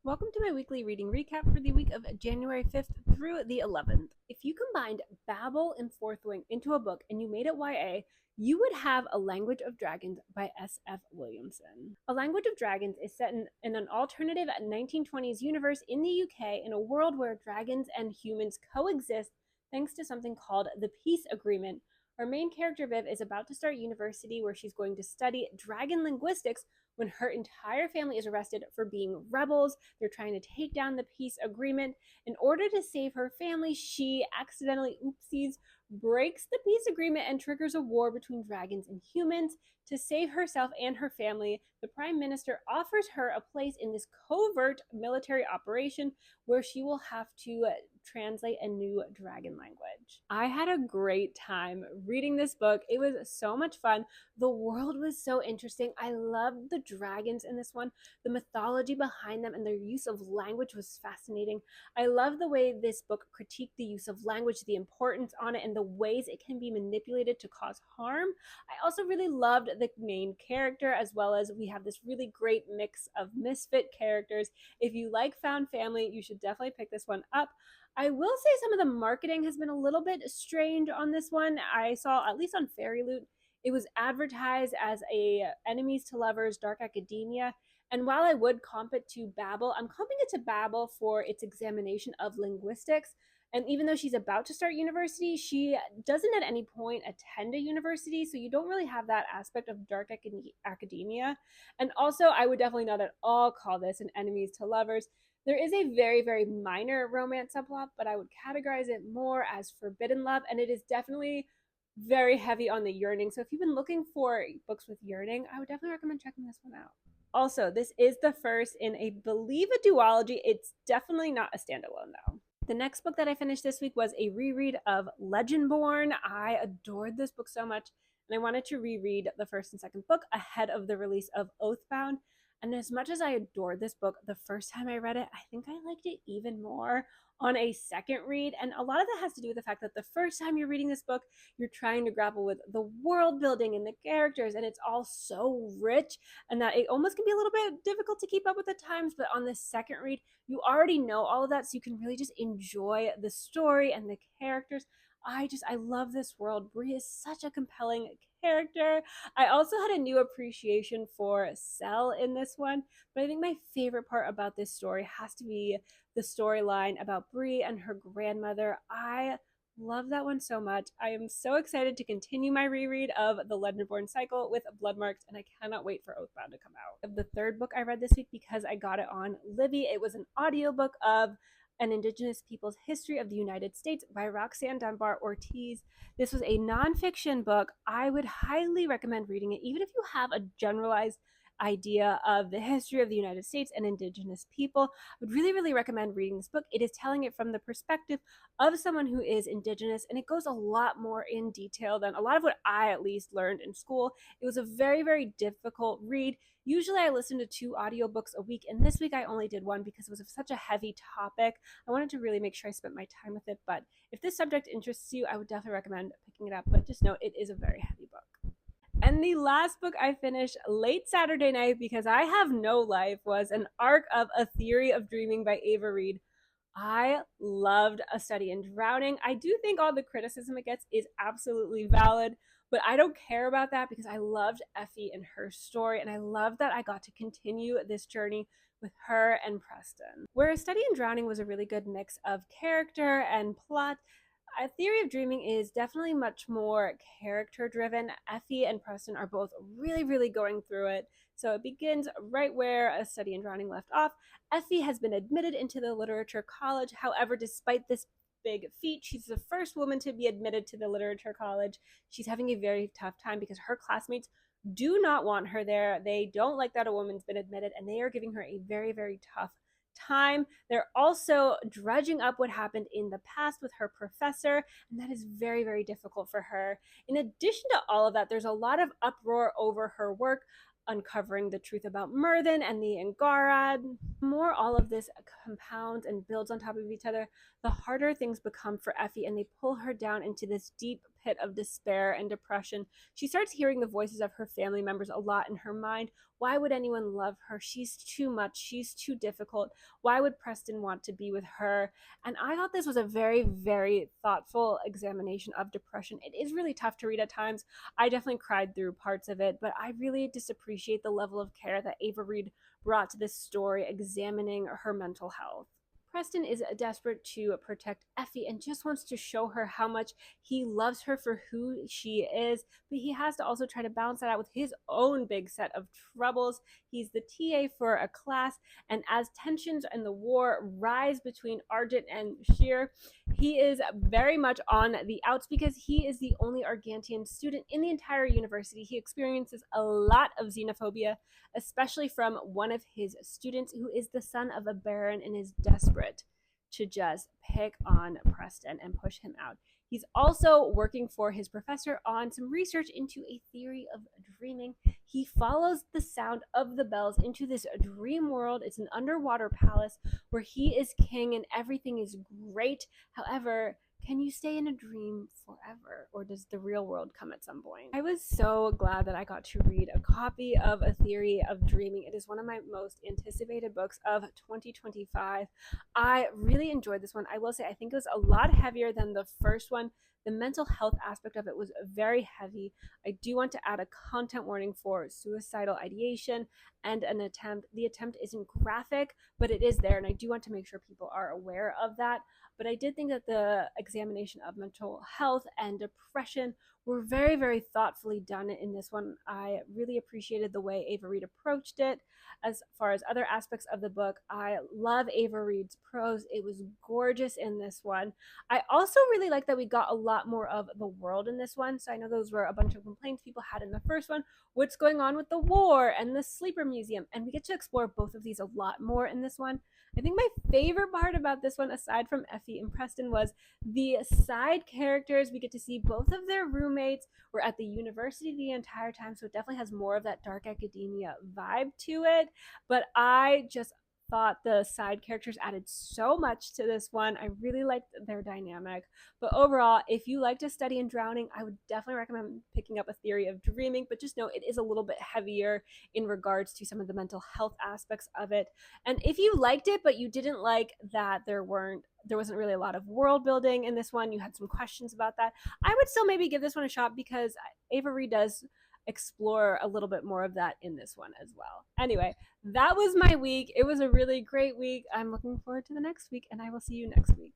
Welcome to my weekly reading recap for the week of January 5th through the 11th. If you combined Babel and Fourth Wing into a book and you made it YA, you would have A Language of Dragons by S.F. Williamson. A Language of Dragons is set in an alternative 1920s universe in the UK in a world where dragons and humans coexist thanks to something called the Peace Agreement. Our main character, Viv, is about to start university where she's going to study dragon linguistics when her entire family is arrested for being rebels. They're trying to take down the peace agreement. In order to save her family, she accidentally, breaks the peace agreement and triggers a war between dragons and humans. To save herself and her family, the Prime Minister offers her a place in this covert military operation where she will have to translate a new dragon language. I had a great time reading this book. It was so much fun. The world was so interesting. I loved the dragons in this one. The mythology behind them and their use of language was fascinating. I love the way this book critiqued the use of language, the importance on it, and the ways it can be manipulated to cause harm. I also really loved the main character, as well as we have this really great mix of misfit characters. If you like found family, you should definitely pick this one up. I will say some of the marketing has been a little bit strange on this one. I saw, at least on Fairy Loot, it was advertised as a enemies to lovers dark academia. And while I would comp it to Babel, I'm comping it to Babel for its examination of linguistics. And even though she's about to start university, she doesn't at any point attend a university, so you don't really have that aspect of dark academia. And also, I would definitely not at all call this an enemies to lovers. There is a very, very minor romance subplot, but I would categorize it more as forbidden love, and it is definitely very heavy on the yearning. So if you've been looking for books with yearning, I would definitely recommend checking this one out. Also, this is the first in a believe a duology. It's definitely not a standalone though. The next book that I finished this week was a reread of Legendborn. I adored this book so much, and I wanted to reread the first and second book ahead of the release of Oathbound. And as much as I adored this book the first time I read it, I think I liked it even more on a second read. And a lot of that has to do with the fact that the first time you're reading this book, you're trying to grapple with the world building and the characters, and it's all so rich, and that it almost can be a little bit difficult to keep up with at times. But on the second read, you already know all of that, so you can really just enjoy the story and the characters. I love this world. Bree is such a compelling character. I also had a new appreciation for Cell in this one, but I think my favorite part about this story has to be the storyline about Bree and her grandmother. I love that one so much. I am so excited to continue my reread of the Legendborn cycle with Bloodmarks, and I cannot wait for Oathbound to come out. The third book I read this week because I got it on Libby. It was an audiobook of An Indigenous People's History of the United States by Roxanne Dunbar Ortiz. This was a nonfiction book. I would highly recommend reading it, even if you have a generalized idea of the history of the United States and Indigenous people. I would really, really recommend reading this book. It is telling it from the perspective of someone who is Indigenous, and it goes a lot more in detail than a lot of what I at least learned in school. It was a very, very difficult read. Usually I listen to 2 audiobooks a week, and this week I only did 1 because it was such a heavy topic. I wanted to really make sure I spent my time with it, but if this subject interests you, I would definitely recommend picking it up, but just know it is a very heavy book. And the last book I finished late Saturday night because I have no life was An Arc of A Theory of Dreaming by Ava Reed. I loved A Study in Drowning. I do think all the criticism it gets is absolutely valid, but I don't care about that because I loved Effie and her story, and I love that I got to continue this journey with her and Preston. Where A Study in Drowning was a really good mix of character and plot, A Theory of Dreaming is definitely much more character driven. Effie and Preston are both really, really going through it. So it begins right where A Study in Drowning left off. Effie has been admitted into the literature college. However, despite this big feat, she's the first woman to be admitted to the literature college. She's having a very tough time because her classmates do not want her there. They don't like that a woman's been admitted, and they are giving her a very, very tough time. They're also dredging up what happened in the past with her professor, and that is very, very difficult for her. In addition to all of that, there's a lot of uproar over her work uncovering the truth about Myrddin and the Angara. The more all of this compounds and builds on top of each other, the harder things become for Effie, and they pull her down into this deep pit of despair and depression. She starts hearing the voices of her family members a lot in her mind. Why would anyone love her? She's too much. She's too difficult. Why would Preston want to be with her? And I thought this was a very, very thoughtful examination of depression. It is really tough to read at times. I definitely cried through parts of it, but I really just appreciate the level of care that Ava Reid brought to this story, examining her mental health. Preston is desperate to protect Effie and just wants to show her how much he loves her for who she is, but he has to also try to balance that out with his own big set of troubles. He's the TA for a class, and as tensions and the war rise between Argent and Sheer, he is very much on the outs because he is the only Argantian student in the entire university. He experiences a lot of xenophobia, especially from one of his students who is the son of a baron and is desperate to just pick on Preston and push him out. He's also working for his professor on some research into a theory of dreaming. He follows the sound of the bells into this dream world. It's an underwater palace where he is king and everything is great. However, can you stay in a dream forever, or does the real world come at some point? I was so glad that I got to read a copy of A Theory of Dreaming. It is one of my most anticipated books of 2025. I really enjoyed this one. I will say I think it was a lot heavier than the first one. The mental health aspect of it was very heavy. I do want to add a content warning for suicidal ideation and an attempt. The attempt isn't graphic, but it is there, and I do want to make sure people are aware of that. But I did think that the examination of mental health and depression were very, very thoughtfully done in this one. I really appreciated the way Ava Reid approached it. As far as other aspects of the book, I love Ava Reid's prose. It was gorgeous in this one. I also really like that we got a lot more of the world in this one. So I know those were a bunch of complaints people had in the first one. What's going on with the war and the sleeper museum? And we get to explore both of these a lot more in this one. I think my favorite part about this one, aside from Effie and Preston, was the side characters. We get to see both of their roommates. We're at the university the entire time, so it definitely has more of that dark academia vibe to it. But I just thought the side characters added so much to this one. I really liked their dynamic. But overall, if you like to study in drowning, I would definitely recommend picking up A Theory of Dreaming, but just know it is a little bit heavier in regards to some of the mental health aspects of it. And if you liked it, but you didn't like that there wasn't really a lot of world building in this one, you had some questions about that, I would still maybe give this one a shot because Ava Reid does explore a little bit more of that in this one as well. Anyway, that was my week. It was a really great week. I'm looking forward to the next week, and I will see you next week.